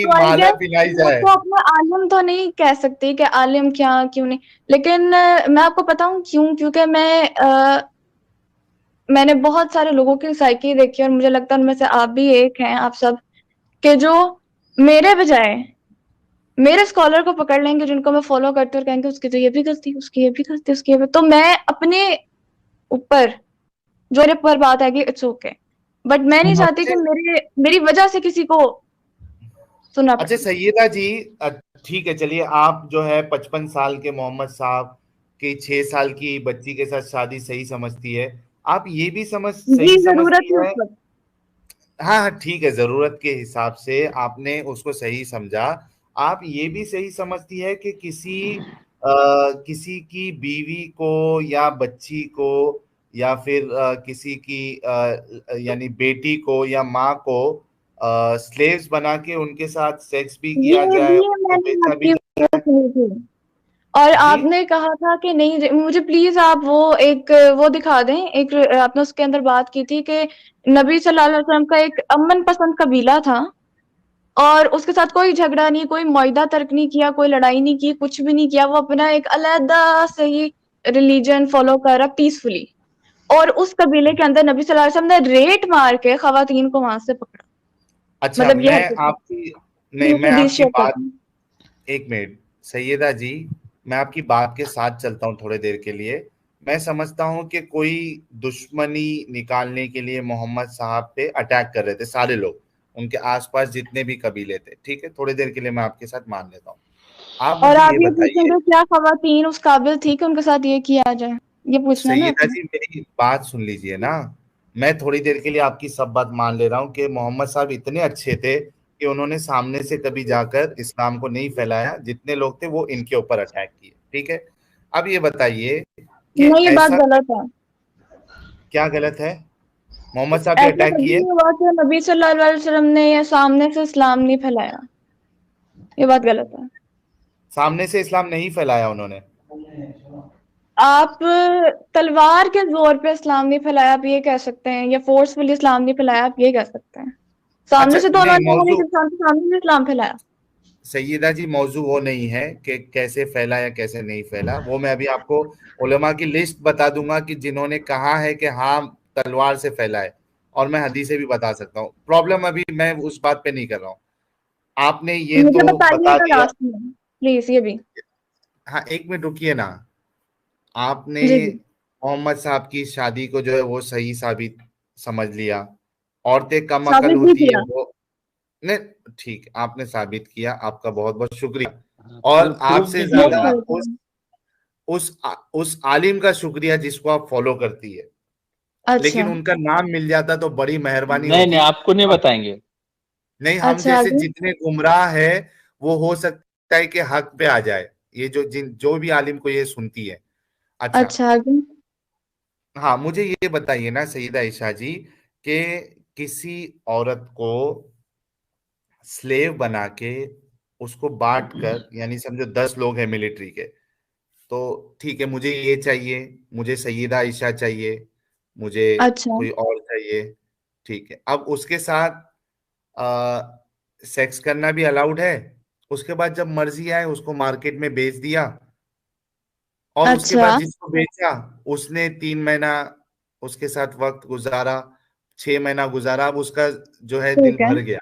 तो आई माला गेस पिलाई वो जाए। तो अपना आलिम तो नहीं कह सकती कि आलिम क्या क्यों नहीं, लेकिन मैं आपको बताऊं क्यों, क्योंकि मैंने बहुत सारे लोगों की साइकी देखी, और मुझे लगता है उनमें से आप भी एक हैं, आप सब, कि जो मेरे बजाय मेरे स्कॉलर को पकड़ लेंगे जिनको मैं फॉलो करती हूँ, और कहेंगे उसकी तो ये भी गलती, उसकी ये भी गलती, उसकी ये भी, तो मैं अपने ऊपर जो मेरे पर बात आएगी इट्स ओके, बट मैं नहीं चाहती कि अच्छा मेरी मेरी वजह से किसी को सुनना अच्छा पड़े। सैयदा जी, ठीक है, चलिए आप जो है 55 साल के मोहम्मद साहब की 6 साल की बच्ची के साथ शादी सही समझती है। आप ये भी जी, सही जरूरत समझती थी है। उस वक्त। हाँ हाँ ठीक है, जरूरत के हिसाब से आपने उसको सही समझा। आप ये भी सही समझती है कि किसी की बीवी को या बच्ची को या फिर किसी की यानी बेटी को या माँ को स्लेव्स बना के उनके साथ सेक्स भी किया ये जाए, भी उनको मैंने बेचा भी आपकी वीडियो जाए। सुनी थी, और जी आपने कहा था कि नहीं, मुझे प्लीज आप वो दिखा दें, एक आपने उसके अंदर बात की थी कि नबी सल्लल्लाहु अलैहि वसल्लम का एक अमन पसंद कबीला था, और उसके साथ कोई झगड़ा नहीं, कोई मुआहिदा तर्क नहीं किया, कोई लड़ाई नहीं की, कुछ भी नहीं किया, वो अपना एक अलहदा से ही रिलीजन फॉलो कर रहा पीसफुली, और उस कबीले के अंदर नबी सल्लल्लाहु अलैहि वसल्लम ने रेट मार के खवातीन को वहां से पकड़ा। अच्छा, मतलब ये मैं हरकत आपकी नहीं, प्लीज मैं हदीस आपकी शेयर बात, करता हूँ। एक मिनट सैयदा जी, मैं आपकी बात के साथ चलता हूँ थोड़ी देर के लिए। मैं समझता हूँ कि कोई दुश्मनी निकालने के लिए मोहम्मद साहब पे अटैक कर रहे थे सारे लोग, उनके आसपास जितने भी कबीले थे। ठीक है, थोड़ी देर के लिए मैं आपके साथ मान लेता हूँ। आप और मुझे आप ये ये बताइए, पूछेंगे क्या खवातीन उस काबिल थी कि उनके साथ ये किया जाए, ये पूछना है ना सैयदा आपने। जी मेरी बात सुन लीजिए ना। मैं थोड़ी देर के लिए आपकी सब बात मान ले रहा हूँ कि मोहम्मद साहब इतने अच्छे थे कि उन्होंने सामने से कभी जाकर इस्लाम को नहीं फैलाया, जितने लोग थे वो इनके ऊपर अटैक किए। ठीक है, अब ये बताइए कि नहीं, ये बात ऐसा गलत है। क्या गलत है? मोहम्मद साहब भी ऐसा अटैक कभी किए? नहीं हुआ कि नबी सल्लल्लाहु अलैहि वसल्लम ने ये सामने से इस्लाम नहीं फैलाया, ये बात गलत है। सामने से इस्लाम नहीं फैलाया उन्होंने? आप तलवार के जोर पे इस्लाम नहीं फैलाया आप ये कह सकते हैं, या फोर्सफुली इस्लाम नहीं फैलाया आप ये कह सकते हैं। अच्छा सामने से तो नहीं, उन्होंने हर एक मौजू इंसान के सामने से इस्लाम फैलाया। सैयदा जी मौजू वो नहीं है कि कैसे फैला या कैसे नहीं फैला, वो मैं अभी आपको उलेमा की लिस्ट बता दूंगा कि जिन्होंने कहा है कि हाँ तलवार से फैला है, और मैं हदीसें भी बता सकता हूँ। प्रॉब्लम अभी मैं उस बात पे नहीं कर रहा हूँ। आपने ये मुझे तो बता बताइएगा दिया। लास्ट में प्लीज ये भी। हाँ एक मिनट रुकिए ना। आपने जी जी। मोहम्मद साहब की शादी को जो है वो सही साबित समझ लिया, औरतें कम अकल साबित भी होती है किया। वो। नहीं ठीक, आपने साबित किया, आपका बहुत बहुत शुक्रिया। और प्रूफ आपसे दीजिएगा ज्यादा ना। उस आलिम का शुक्रिया जिसको आप फॉलो करती है। अच्छा। लेकिन उनका नाम मिल जाता तो बड़ी मेहरबानी नहीं नहीं, होती। आपको नहीं अब बताएंगे। नहीं, हम अच्छा जैसे आगे। जितने गुमराह है वो हो सकता है कि हक पे आ जाए, ये जो भी आलिम को ये सुनती है। अच्छा, अच्छा आगे। हाँ मुझे ये बताइए ना सईदा ईशा जी, कि किसी औरत को स्लेव बना के उसको बांट कर, यानी समझो 10 लोग हैं मिलिट्री के, तो ठीक है मुझे ये चाहिए, मुझे सईदा ईशा चाहिए, मुझे अच्छा। कोई और चाहिए। ठीक है, अब उसके साथ सेक्स करना भी अलाउड है। उसके बाद जब मर्जी आए उसको मार्केट में बेच दिया, और उसके अच्छा। बाद जिसको बेचा उसने 3 महीना उसके साथ वक्त गुजारा, 6 महीना गुजारा, अब उसका जो है दिल ठीक है। भर गया।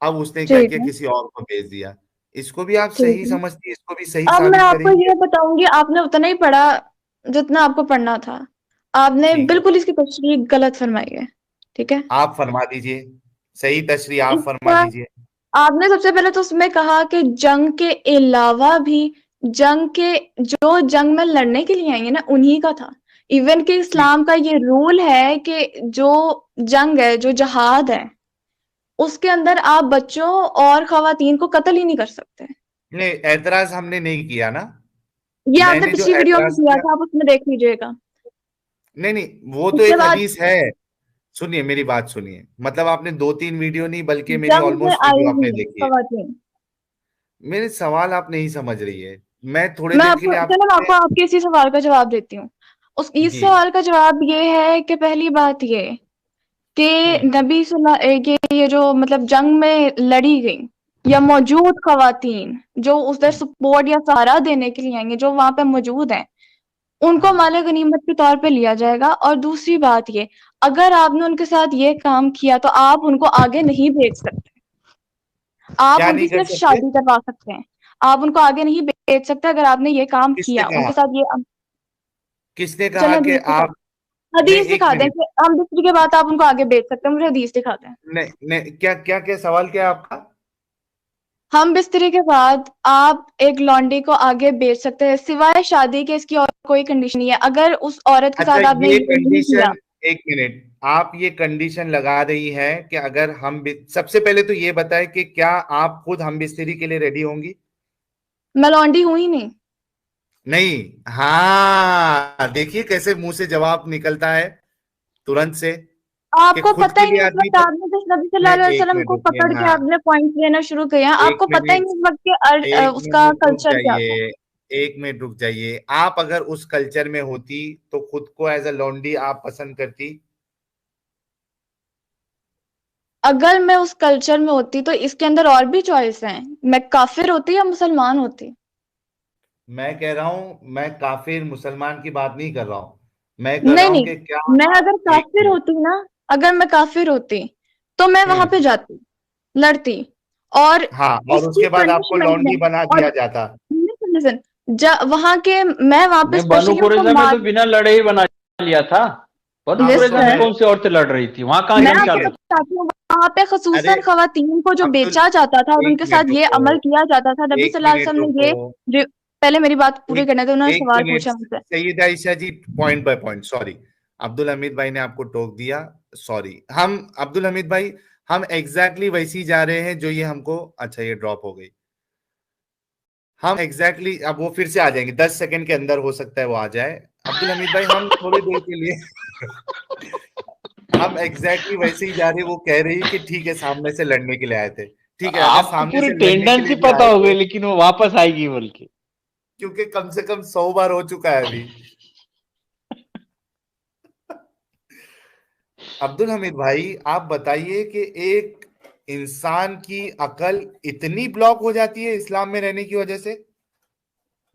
अब उसने क्या ठीक किया, है। किसी और को बेच दिया। इसको भी आप ठीक सही है। समझती है? इसको भी सही अब मैं साबित आपको करेंगे? ये बताऊंगी, आपने उतना ही पढ़ा जितना आपको पढ़ना था, आपने ठीक है, बिल्कुल इसकी तशरीह गलत फरमाई है। ठीक है। आप फरमा दीजिए, सही तशरीह आप फरमा इसका दीजिए। आपने सबसे पहले तो उसमें कहा कि जंग के अलावा भी, जंग के जो जंग में लड़ने के लिए आई है ना उन्हीं का था। इवन कि ठीक, इस्लाम का ये रूल है कि जो जंग है, जो जहाद है, उसके अंदर आप बच्चों और खवातीन को कत्ल ही नहीं कर सकते। नहीं एतराज हमने नहीं किया ना। ये आपने मैंने जो पिछली वीडियो में एतराज किया किया, था, आप उसमें देख लीजिएगा। नहीं नहीं वो तो उसके एक बाद हदीस है। सुनिए मेरी बात सुनिए, मतलब आपने 2-3 वीडियो नहीं बल्कि मेरी जंग में ऑलमोस्ट आई वीडियो आपने हुई देखी है। खवातीन। मेरे सवाल आप नहीं समझ रही है। मैं थोड़ी मैं देर के आपको लिए चलो मैं आपसे, आपको आपके इसी सवाल का जवाब देती हूँ। इस जी, सवाल का जवाब ये है कि पहली बात ये कि हम्म, ये जो मतलब जंग में लड़ी गई, या मौजूद खवातीन जो उधर सपोर्ट या सहारा देने के लिए आएंगे, जो वहां पे मौजूद हैं, उनको हाँ, माले गनीमत के तौर पे लिया जाएगा। और दूसरी बात ये, अगर आपने उनके साथ ये काम किया तो आप उनको आगे नहीं भेज सकते। आप क्या उनकी नहीं कर सिर्फ सकते? शादी करवा सकते हैं, आप उनको आगे नहीं भेज सकते अगर आपने ये काम किसने किया कहा? उनके साथ ये। किसने कहा चलें कि हदीस दिखा, आप? नहीं, हदीस एक दिखा दें मिनट। कि हम दूसरी के बाद आप उनको आगे भेज सकते हैं, मुझे हदीस दिखा दें। नहीं नहीं, क्या क्या क्या सवाल क्या है आपका? हम बिस्तरी के बाद आप एक लॉन्डी को आगे बेच सकते हैं सिवाय शादी के, इसकी और कोई कंडीशन नहीं है। अगर उस औरत के अच्छा, साथ आपने ये ये नहीं किया। कंडीशन, एक मिनट, आप ये कंडीशन लगा रही हैं कि अगर सबसे पहले तो ये बताएं कि क्या आप खुद हम बिस्तरी के लिए रेडी होंगी? मैं लॉन्डी हूं ही नहीं। नहीं, हाँ, देखिए कैसे मुंह से जवाब निकलता है तुरंत से, कि आपको खुद पता के ही लिए नहीं, इस आदमी वक्त तो। आपने जिस नबी सल्लल्लाहु नहीं, अलैहि एक वसल्लम मिनट को रुकिए, पकड़ के हाँ। आपने पॉइंट लेना शुरू किया है, एक आपको पता ही मिनट, नहीं इस वक्त के एक उसका मिनट रुक कल्चर क्या था। जाइए, एक मिनट रुक जाइए। आप अगर उस कल्चर में होती तो खुद को एज अ लॉन्डी आप पसंद करती? अगर मैं उस कल्चर में होती तो इसके अंदर और भी चॉइस हैं, मैं काफिर होती या मुसलमान होती। मैं कह रहा हूं, मैं काफिर मुसलमान की बात नहीं कर रहा हूं, मैं कर नहीं रहा हूं नहीं, कि क्या मैं आप। अगर एक काफिर मिनट। होती ना, अगर मैं काफिर होती तो मैं वहां पे हम्म। जाती, लड़ती, और हाँ, और इसकी उसके बाद आपको पनिशमेंट लॉन्डी में, बना और दिया जाता। लिसन, वहां के, मैं वहां पे नहीं, बनु स्पेशली उनको कुरैजा में मार। तो बिना लड़े ही बना लिया था। बनु आप कुरैजा में लिसन, सुने? कौन सी औरतें लड़ रही थी? वहां कहाँ मैं जंग आपको चालू थी? बताती हूँ, वहां पे अरे खसूसन खवातीन को जो अब्दुल, बेचा जाता था और एक उनके मिनट साथ ये रुको, अमल किया जाता था, नबी एक सल्लल्लाहु अलैहि मिनट वसल्लम ने रुको, ये पहले मेरी बात पूरी एक करने दो, उन्होंने एक सवाल मिनट। पूछा मुझसे। Syed Ayesha ji, point by point, sorry. Abdul Hamid भाई ने आपको टोक दिया, सॉरी। हम अब्दुल हमीद भाई, हम एग्जैक्टली वैसी ही जा रहे हैं जो ये हमको, अच्छा ये ड्रॉप हो गई। हम एग्जैक्टली अब वो फिर से आ जाएंगे, 10 सेकंड के अंदर हो सकता है वो आ जाए। अब्दुल हमीद भाई, हम थोड़ी देर के लिए हम एग्जैक्टली वैसे ही जा रहे, वो कह रही कि ठीक है सामने से लड़ने के लिए आए थे। ठीक है, अगर आपको सामने पूरी से लड़ने के लिए टेंडेंसी भी पता आए हो गई, थे, लेकिन वो वापस आएगी बोल के। क्योंकि कम से कम 100 बार हो चुका है अभी। अब्दुल हमीद भाई, आप बताइए कि एक इंसान की अकल इतनी ब्लॉक हो जाती है इस्लाम में रहने की वजह से?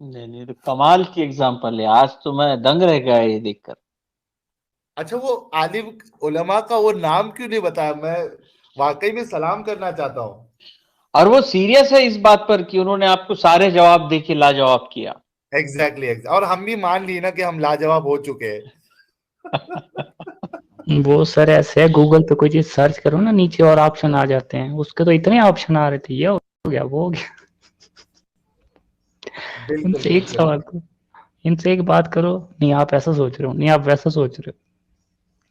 नहीं नहीं, तो कमाल की एग्जांपल है। आज तो मैं दंग रह गया ये देखकर। अच्छा, वो आलिम उलमा का वो नाम क्यों नहीं बताया? मैं वाकई में सलाम करना चाहता हूँ। और वो सीरियस है इस बात पर कि उन्होंने आपको सारे जवाब दे के लाजवाब किया। Exactly exactly। और हम भी मान ली ना कि हम लाजवाब हो चुके हैं। वो सर ऐसे है, गूगल पे कोई चीज सर्च करो ना, नीचे और ऑप्शन आ जाते हैं, उसके तो इतने ऑप्शन आ रहे थे, ये हो गया वो हो गया। बिल्कुल इनसे एक बिल्कुल। सवाल करो, इनसे एक बात करो, नहीं आप ऐसा सोच रहे हो, नहीं आप वैसा सोच रहे हो,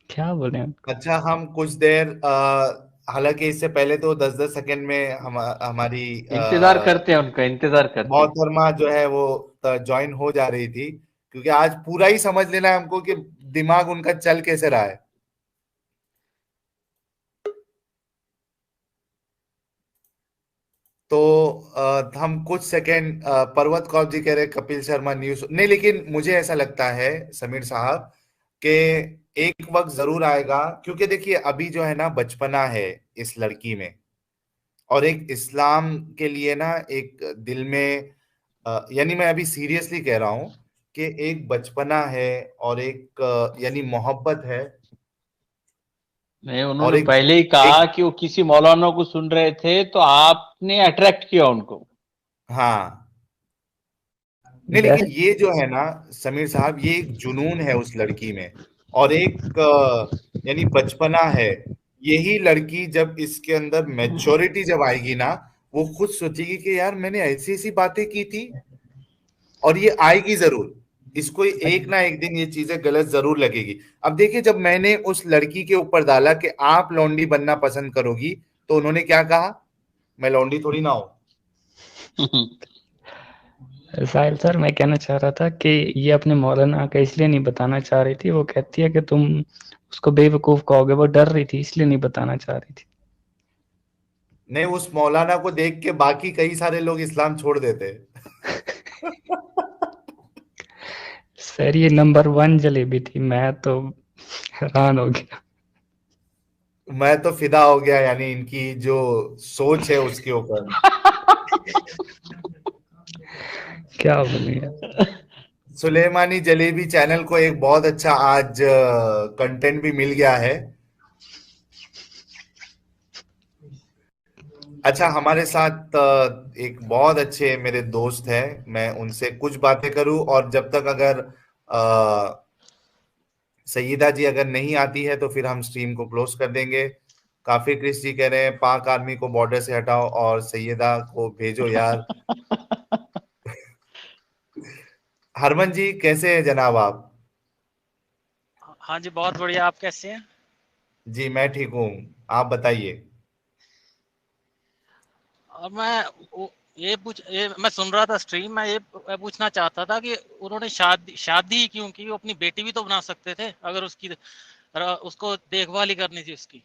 क्या बोले उनको। अच्छा, हम कुछ देर हालांकि इससे पहले तो 10-10 सेकंड में हमारी इंतजार करते हैं उनका, इंतजार करते हैं। मोहतरमा जो है वो ज्वाइन हो जा रही थी, क्योंकि आज पूरा ही समझ लेना है हमको कि दिमाग उनका चल कैसे रहा है। तो हम कुछ सेकंड, पर्वत कौर जी कह रहे कपिल शर्मा न्यूज नहीं, लेकिन मुझे ऐसा लगता है समीर साहब कि एक वक्त जरूर आएगा, क्योंकि देखिए अभी जो है ना बचपना है इस लड़की में, और एक इस्लाम के लिए ना एक दिल में, यानी मैं अभी सीरियसली कह रहा हूं कि एक बचपना है, और एक यानी मोहब्बत है, नहीं, और उन्होंने एक पहले ही एक कहा कि वो किसी मौलाना को सुन रहे थे, तो आपने अट्रैक्ट किया उनको। हाँ। नहीं, लेकिन वैसे ये जो है ना समीर साहब, ये एक जुनून है उस लड़की में, और एक यानी बचपना है। यही लड़की जब इसके अंदर मैच्योरिटी जब आएगी ना, वो खुद सोचेगी कि यार मैंने ऐसी ऐसी बातें की थी, और ये आएगी जरूर, इसको एक ना एक दिन ये चीजें गलत जरूर लगेगी। अब देखिए, जब मैंने उस लड़की के ऊपर डाला कि आप लौंडी बनना पसंद करोगी, तो उन्होंने क्या कहा? मैं लौंडी थोड़ी ना हूं। साहिल सर, मैं कहना चाह रहा था कि ये अपने मौलाना का इसलिए नहीं बताना चाह रही थी, वो कहती है कि तुम उसको बेवकूफ कहोगे, वो डर रही थी इसलिए नहीं बताना चाह रही थी। नहीं, उस मौलाना को देख के बाकी कई सारे लोग इस्लाम छोड़ देते। सर ये नंबर 1 जलेबी थी, मैं तो हैरान हो गया। मैं तो फिदा हो गया, यानी इनकी जो सोच है उसके ऊपर। क्या बोलिए। सुलेमानी जलेबी चैनल को एक बहुत अच्छा आज कंटेंट भी मिल गया है। अच्छा, हमारे साथ एक बहुत अच्छे मेरे दोस्त हैं, मैं उनसे कुछ बातें करूं, और जब तक अगर सईदा जी अगर नहीं आती है तो फिर हम स्ट्रीम को क्लोज कर देंगे। काफी क्रिस जी कह रहे हैं पाक आर्मी को बॉर्डर से हटाओ और सैयदा को भेजो यार। हरमन जी कैसे हैं जनाब आप? हाँ जी, बहुत बढ़िया। आप कैसे हैं? जी मैं ठीक हूँ, आप बताइए। और मैं सुन रहा था स्ट्रीम में, ये पूछना चाहता था कि उन्होंने शादी क्यों की? वो अपनी बेटी भी तो बना सकते थे, अगर उसको देखभाल ही करनी थी उसकी।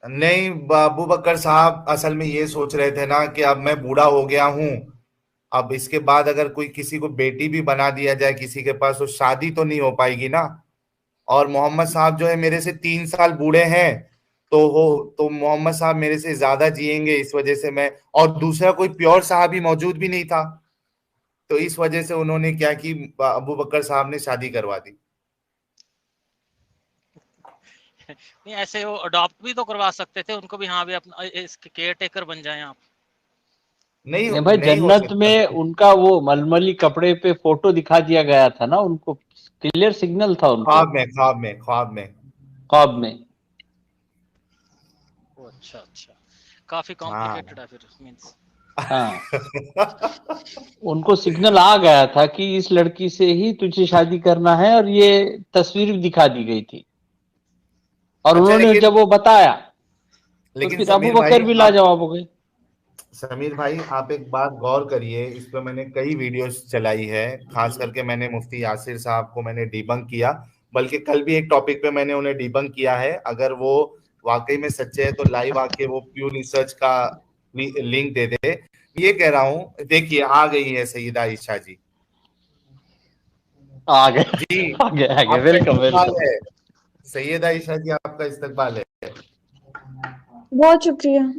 नहीं, अबू बकर साहब असल में ये सोच रहे थे ना कि अब मैं बूढ़ा हो गया हूँ, अब इसके बाद अगर कोई किसी को बेटी भी बना दिया जाए किसी के पास, तो शादी तो नहीं हो पाएगी ना। और मोहम्मद साहब जो है मेरे से 3 साल बूढ़े हैं, तो मोहम्मद साहब मेरे से ज्यादा जिएंगे, इस वजह से मैं, और दूसरा कोई प्योर साहब ही मौजूद भी नहीं था, तो इस वजह से उन्होंने क्या की, अबू बकर साहब ने शादी करवा दी। नहीं, ऐसे वो अडॉप्ट भी तो करवा सकते थे उनको भी। हाँ भी अपना इसके केयर टेकर बन जाएं आप। नहीं नहीं भाई, नहीं हो जन्नत सकता। में उनका वो मलमली कपड़े पे फोटो दिखा दिया गया था ना, उनको क्लियर सिग्नल था उनको ख्वाब में। ख्वाब में। अच्छा अच्छा, काफी हाँ। कॉम्प्लिकेटेड है फिर मींस। हाँ, उनको सिग्नल आ गया था कि इस लड़की से ही तुझे शादी करना है, और ये तस्वीर भी दिखा दी गई थी, और अच्छा, उन्होंने लेकिन जब वो बताया तो लेकिन फिर अबू समीर भाई बकर भी आप लाजवाब हो गए। समीर भाई आप एक बात गौर करिए, इस पे मैंने कई वीडियोस चलाई है, खास करके मैंने मुफ्ती यासिर साहब को मैंने डिबंक किया, बल्कि कल भी एक टॉपिक पे मैंने उन्हें डिबंक किया है। अगर वो वाकई में सच्चे हैं तो लाइव आके वो प्यू रिसर्च का लिंक दे दे। ये कह रहा हूँ, देखिए आ गई है सईदा ईशा जी। आ गए जी आ गए आ गए, आपका वेलकम इस्तकबाल वेलकम। है, सैयदा ईशा जी आपका इस्तकबाल है। बहुत शुक्रिया।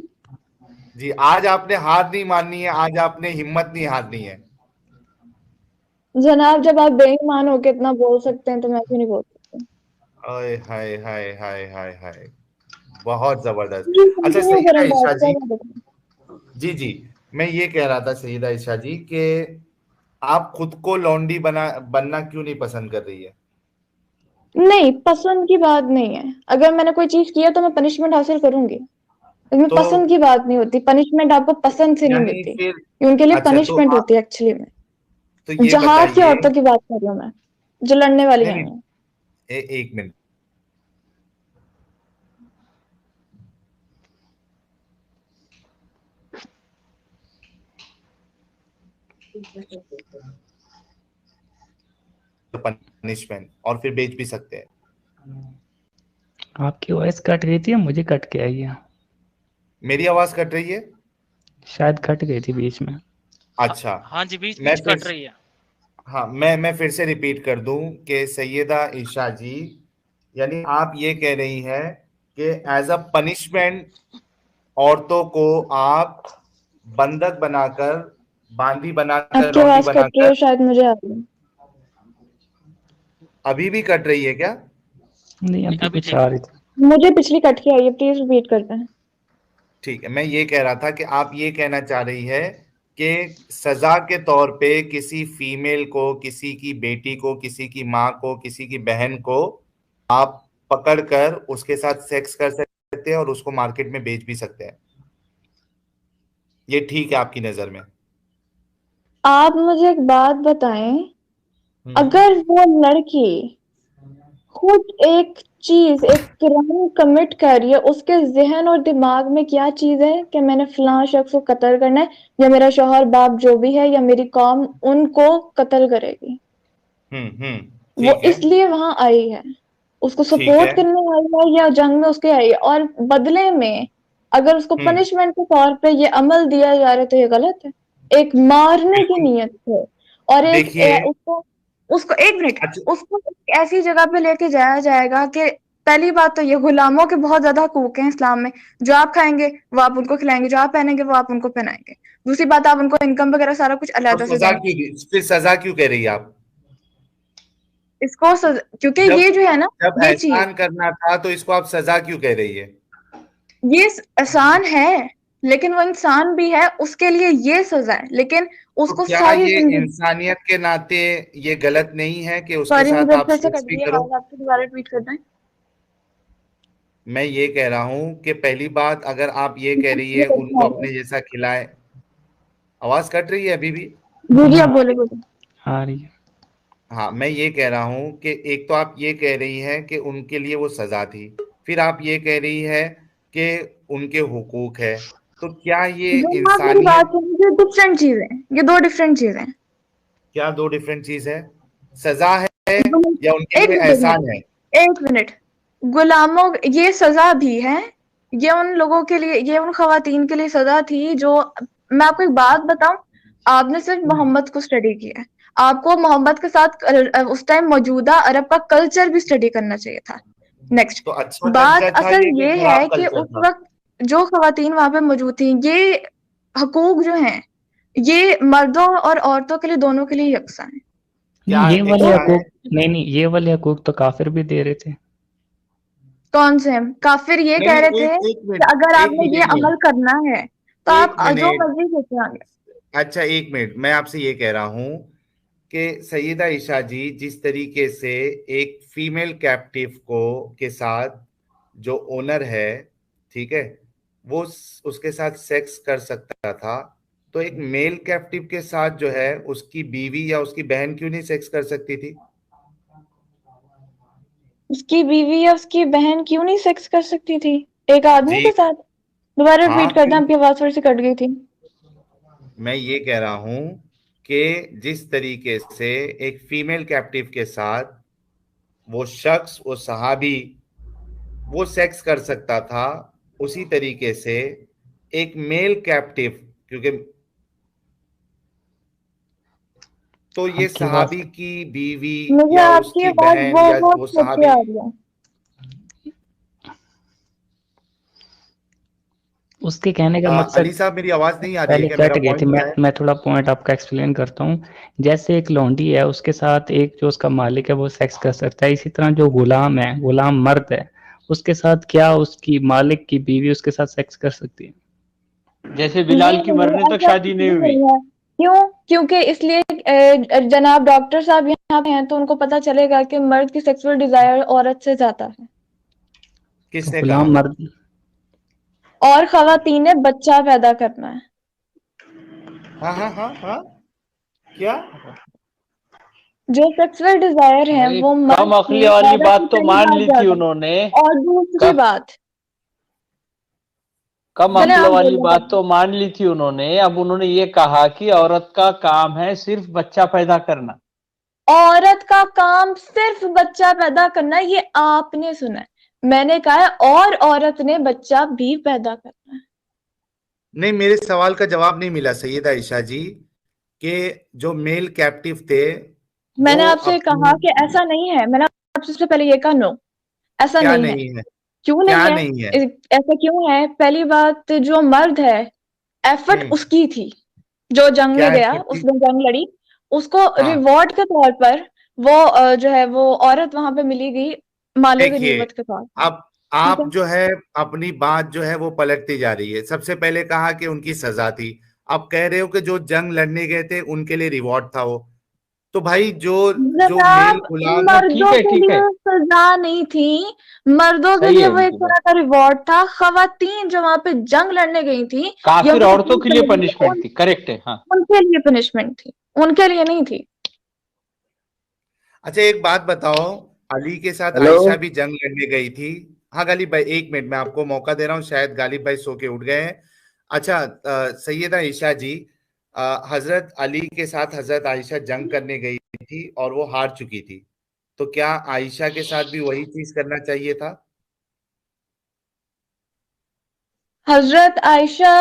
जी, आज आपने हार नहीं माननी है, आज आपने हिम्मत नहीं हारनी है। जनाब, जब आप बेईमान होके इतना बोल सकते हैं तो मैं क्यों नहीं बोल सकती? ओए हाय हाय हाय हाय हाय, बहुत जबरदस्त। जी, अच्छा कंटिन्यू सईदा करें ईशा बात, क्या जी, बात है? जी जी, मैं ये कह रहा था सईदा ईशा जी कि आप खुद को लौंडी बनना क्यों नहीं पसंद कर रही है? नहीं, पसंद की बात नहीं है। अगर मैंने कोई चीज किया तो मैं पनिशमेंट हासिल करूंगी, लेकिन तो पसंद की बात नहीं होती। पनिशमेंट आपको पसंद से नहीं यानी मिलती, फिर, ये उनके लिए अच्छा तो पनिशमेंट होती है एक्चुअली में। तो ये जहाज की बताइए, औरतों की बात कर रही हूँ मैं, जो लड़ने वाली नहीं आई नहीं, हैं। एक मिनट। पनिशमेंट और फिर बेच भी सकते हैं। आपकी वॉइस कट गई थी या मुझे कट के आई है? मेरी आवाज कट रही है? शायद कट गई थी बीच में। अच्छा, हाँ जी, बीच मैं बीच फिर, कट रही है। हाँ मैं फिर से रिपीट कर दूं कि सैयदा ईशा जी, यानी आप ये कह रही हैं कि एज अ पनिशमेंट औरतों को आप बंधक बनाकर, बांदी बनाकर, आपकी लौंडी आवाज कट रही बनाकर। है, शायद मुझे आ रही है। अभी भी कट रही है क्या? नहीं, नहीं, अभी अभी कुछ ठीक आ है। रही थी। मुझे पिछली कट के आई है, प्लीज रिपीट करते हैं। ठीक है, मैं ये कह रहा था कि आप ये कहना चाह रही है कि सजा के तौर पे किसी फीमेल को, किसी की बेटी को, किसी की माँ को, किसी की बहन को आप पकड़कर उसके साथ सेक्स कर सकते हैं और उसको मार्केट में बेच भी सकते हैं, ये ठीक है आपकी नजर में? आप मुझे एक बात बताएं, हम्म। अगर वो लड़की खुद एक चीज, एक क्राइम कमिट कर रही है, उसके जहन और दिमाग में क्या चीज है कि मैंने फलां शख्स को कत्ल करना है, या मेरा शौहर बाप जो भी है या मेरी कौम उनको कत्ल करेगी, वो ठीक है। इसलिए वहां आई है, उसको ठीक है। सपोर्ट करने आई है या जंग में उसके आई है, और बदले में अगर उसको हम्म। पनिशमेंट के तौर पे ये अमल दिया जा रहा है तो ये गलत है। एक मारने की बिल्कुल। नीयत है, और देखिए, उसको उसको एक मिनट, अच्छा। उसको एक ऐसी जगह पे लेके जाया जाएगा कि पहली बात तो ये गुलामों के बहुत ज्यादा हकूक हैं इस्लाम में। जो आप खाएंगे वो आप उनको खिलाएंगे, जो आप पहनेंगे वो आप उनको पहनाएंगे। दूसरी बात, आप उनको इनकम वगैरह सारा कुछ और अलहदा से सजा देंगे। फिर सजा क्यों कह रही है आप? इसको क्योंकि जब ये जो है ना, जब ये चीज, एहसान करना था तो इसको आप सजा क्यों कह रही है? ये आसान है, लेकिन वो इंसान भी है, उसके लिए ये सजा है, लेकिन तो उसको क्या सारी ये जिंदगी। इंसानियत के नाते ये गलत नहीं है कि उसके सॉरी, साथ मुझे आप फिर से सेक्स कट भी गई करो? आवाज आपकी, दोबारा रिपीट कर दें। मैं ये कह रहा हूं कि पहली बात, अगर आप ये कह रही है उनको अपने जैसा खिलाए। आवाज कट रही है अभी भी? जी जी, आप बोले बोले। आ रही है। हाँ, मैं ये कह रहा हूं कि एक तो आप ये कह रही हैं कि उनके लिए वो सजा थी, फिर आप ये कह रही है कि उनके हुकूक है। तो क्या ये जो आप मेरी बात इंसानियत? सुनिए, ये डिफरेंट चीजें हैं, ये दो डिफरेंट चीजें हैं। क्या दो डिफरेंट चीज है? सजा है या उनके एक लिए मिनट, एहसान है? एक मिनट। गुलामों, ये सजा भी है। ये उन लोगों के लिए, ये उन खवातीन के लिए सजा थी जो, मैं आपको एक बात बताऊं, आपने सिर्फ मोहम्मद को स्टडी किया है। आपको मोहम्मद के साथ उस टाइम मौजूदा अरब का कल्चर भी स्टडी करना चाहिए था। नेक्स्ट तो अच्छा बात कल्चर था असल ये कि ये खराब है कि कल्चर उस था? वक्त जो खवातीन वहां पे मौजूद थी, ये हकूक जो हैं, ये मर्दों और औरतों के लिए, दोनों के लिए यकसा है। क्या नहीं, ये वाले एक्स्ट्रा है? हकूक नहीं नहीं, ये वाले हकूक तो काफिर भी दे रहे थे। कौन से हैं? काफिर ये नहीं कह रहे नहीं, थे एक कि अगर आपने ये मिनट, अमल करना है तो आप एक जो मिनट। मर्जी सोचे आगे। अच्छा एक मिनट, मैं आपसे ये कह रहा हूं कि सैयदा ईशा जी, जिस तरीके से एक फीमेल कैप्टिव को के साथ जो ओनर है, ठीक है, वो उसके साथ सेक्स कर सकता था, तो एक मेल कैप्टिव के साथ जो है उसकी बीवी या उसकी बहन क्यों नहीं सेक्स कर सकती थी? उसकी बीवी या उसकी बहन क्यों नहीं सेक्स कर सकती थी एक आदमी जी के साथ? दोबारा हाँ, रिपीट कर दें, क्यों? आपकी आवाज थोड़ी सी कट गई थी। मैं ये कह रहा हूं कि जिस तरीके से एक फीमेल कैप्टिव के साथ वो शख्स, वो सहाबी, वो सेक्स कर सकता था, उसी तरीके से एक मेल कैप्टिव, क्योंकि तो ये आपकी आवाज सहाबी की बीवी मुझे या आपकी उसकी आवाज बहन या बहुत वो कट के सहाबी। आ रही है। उसके कहने का अली मकसद, साहब, मेरी आवाज नहीं आ रही है पहले क्या? कट मेरा गई थी। पॉइंट क्या है? मैं थोड़ा पॉइंट आपका एक्सप्लेन करता हूँ। जैसे एक लौंडी है, उसके साथ एक जो उसका मालिक है वो सेक्स कर सकता है, इसी तरह जो गुलाम है, गुलाम मर्द है, उसके साथ क्या उसकी मालिक की बीवी उसके साथ सेक्स कर सकती है? जैसे बिलाल की नहीं, मरने तक ऐसा शादी कुछ नहीं हुई। नहीं है। क्यों? क्योंकि इसलिए जनाब डॉक्टर साहब यहाँ पे हैं, तो उनको पता चलेगा कि मर्द की सेक्सुअल डिजायर औरत से ज्यादा है। तो किसने कहा? गुलाम मर्द, और खवातीन ने बच्चा पैदा करना है। हाँ हाँ हाँ हाँ, क्या? जो सेक्सुअल डिजायर है भाई वो कम मर्द अकली की वाली औरत से बात तो कई मान बार ली थी ज्यादा है। उन्होंने। और दूसरी कम बात, कम चले अक्ल आप वाली बोलिए। बात तो मान ली थी उन्होंने। अब उन्होंने ये कहा कि औरत का काम है सिर्फ बच्चा पैदा करना। औरत का काम सिर्फ बच्चा पैदा करना है, ये आपने सुना है। मैंने कहा है और औरत ने बच्चा भी पैदा करना है। नहीं, मेरे सवाल का जवाब नहीं मिला सैयदा ईशा जी, कि जो मेल कैप्टिव थे वो मैंने आपसे कहा अपनी। कि ऐसा नहीं है। मैंने आपसे सबसे पहले ये कहा, नो, ऐसा क्या नहीं है। नहीं है? क्यों क्या नहीं है? नहीं है? ऐसा क्यों है? पहली बात, जो मर्द है, एफर्ट हम्म। उसकी थी, जो जंग क्या में है गया, पट्टी? उसने जंग लड़ी, उसको हाँ, रिवॉर्ड के तौर पर वो जो है वो औरत वहां पे मिली गई, माले देखिए, गनीमत के तौर पर। अब ठीक है। आप जो है अपनी बात जो है वो पलटती जा रही है। सबसे पहले कहा कि उनकी सजा थी, अब कह रहे हो कि जो जंग लड़ने गए थे उनके लिए रिवॉर्ड था वो। तो भाई जो जो मेल जनाब, गुलाम। मर्दों के ठीक है, लिए सजा नहीं थी, मर्दों के सही लिए है वो एक उनकी बात। तरह का रिवॉर्ड था। खवातीन जो वहां पे जंग लड़ने गई थी या काफिर उनकी औरतों तकलीफ के लिए करने गई थी, पनिशमेंट थी, करेक्ट है, हाँ। उनके लिए पनिशमेंट थी, उनके लिए नहीं थी। अच्छा एक बात बताओ, अली के साथ हेलो। आयशा भी जंग लड़ने गई थी। हाँ गालिब भाई, एक मिनट मैं आपको मौका दे रहा हूँ, शायद गालिब भाई सो के उठ गए हैं। अच्छा, सैयदा ईशा जी, हजरत अली के साथ हजरत आयशा जंग करने गई थी और वो हार चुकी थी, तो क्या आयशा के साथ भी वही चीज करना चाहिए था? हजरत आयशा,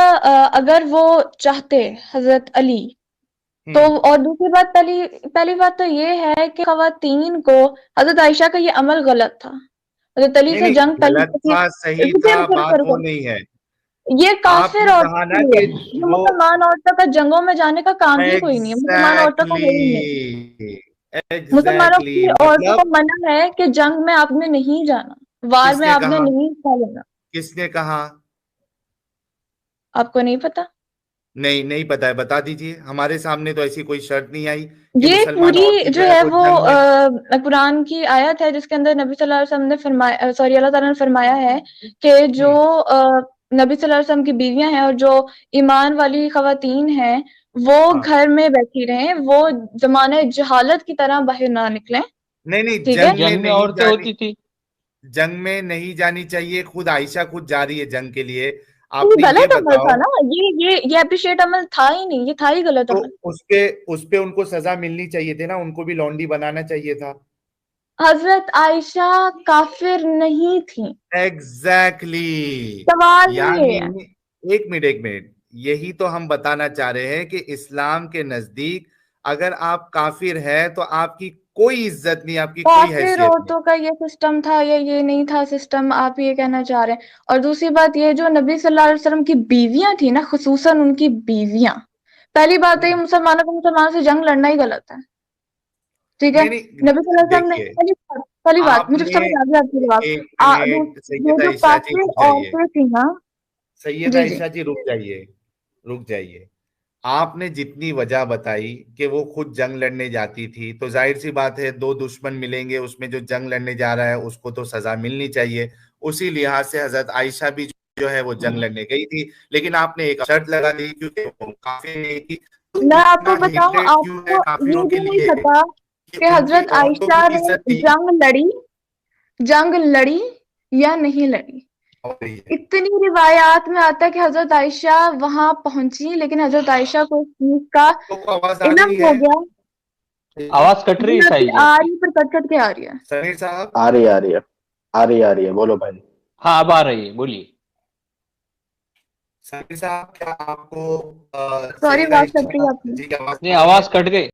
अगर वो चाहते, हजरत अली, तो, हम्म। और दूसरी बात, पहली बात तो ये है कि खवातीन को, हजरत आयशा का ये अमल गलत था। हजरत अली नहीं से नहीं, जंग गलत था सही था बात वो नहीं है। ये काफिर आपने कहा औरतों ना के कि लिए, ये वो मुसलमान औरतों का जंगों में जाने का काम ही कोई नहीं है, मुसलमान औरतों को है ही नहीं। एग्जैक्टली मुसलमानों एग्जैक्टली की औरतों को मतलब मना है कि जंग में आपने नहीं जाना, वार में किसने आपने कहा, नहीं हिस्सा लेना। किसने कहा? आपको नहीं पता? नहीं नहीं पता है, बता दीजिए। हमारे सामने तो ऐसी कोई शर्त नहीं आई कि ये मुसलमान पूरी औरतें जो जो है है वो वो जंग में। कुरान की आयत है जिसके अंदर नबी सल्लल्लाहु अलैहि वसल्लम ने फरमाया, सॉरी अल्लाह ताला ने फरमाया है कि जो नबी सल्लल्लाहु अलैहि वसल्लम की बीवियां हैं और जो ईमान वाली खवातीन हैं वो हाँ घर में बैठी रहें, वो जमाने जहालत की तरह बाहर ना निकलें। नहीं नहीं, ठीक है। जंग में जंग में नहीं औरतें जानी, होती थी। जंग में नहीं जानी चाहिए। खुद आयशा खुद जा रही है जंग के लिए। ये आपने ये गलत अमल था बताओ, ना, ये अप्रिशिएट अमल था ही नहीं, ये था ही गलत तो अमल। उस पे उनको सजा मिलनी चाहिए थी ना, उनको भी लौंडी बनाना चाहिए था। हजरत आयशा काफिर नहीं थी, एग्जैक्टली सवाल ही ये यानी है। एक मिनट एक मिनट, यही तो हम बताना चाह रहे हैं कि इस्लाम के नजदीक अगर आप काफिर हैं तो आपकी कोई इज्जत नहीं, आपकी कोई काफिर हैसियत नहीं। औरतों का ये सिस्टम था या ये नहीं था सिस्टम, आप ये कहना चाह रहे हैं? और दूसरी बात, ये जो नबी सल्लल्लाहु अलैहि वसल्लम की बीवियां थी ना, खुसूसन उनकी बीवियां, पहली बात है ये मुसलमानों को मुसलमान से जंग लड़ना ही गलत है। ठीक है। नहीं नबी सल्लल्लाहु नहीं, अलैहि वसल्लम ने देखिए पहली बात मुझे आपने, समझ आ गई आपकी जवाब। एक मिनट ये सैयद जो आयशा जी काफिर रुक जाइए, औरतें थी ना। सैयद जी जी। आयशा जी रुक जाइए, रुक जाइए। आपने जितनी वजह बताई कि वो खुद जंग लड़ने जाती थी, तो जाहिर सी बात है दो दुश्मन मिलेंगे, उसमें जो जंग लड़ने जा रहा है उसको तो सजा मिलनी चाहिए। उसी लिहाज से हजरत आयशा भी जो है वो जंग लड़ने गई थी, लेकिन आपने एक शर्त लगा दी क्योंकि वो काफिर नहीं थी। तो मैं इतना आपको बताऊं, हेट्रेड क्यों है आपको ये काफिरों के भी नहीं लिए पता कि कि उनकी हजरत औरतों आयशा की ने इज्जत थी? जंग लड़ी या नहीं लड़ी? और ये इतनी रिवायात में आता है कि हजरत आयशा वहां पहुंची, लेकिन हजरत आयशा को इस चीज का आपको आवाज आ इल्म रही हो है? गया। आवाज कट रही जी है आपकी साहिल आ आपकी। रही पर कट कट के आ रही है। समीर साहब, आ रही है, आ रही है, आ रही है, आ रही है, बोलो भाई। हाँ अब आ रही है, बोलिए। समीर साहब क्या आपको सॉरी सैयद बात कट रही आयशा है आपकी। जी की आवाज नहीं आ रही है? आवाज कट गई।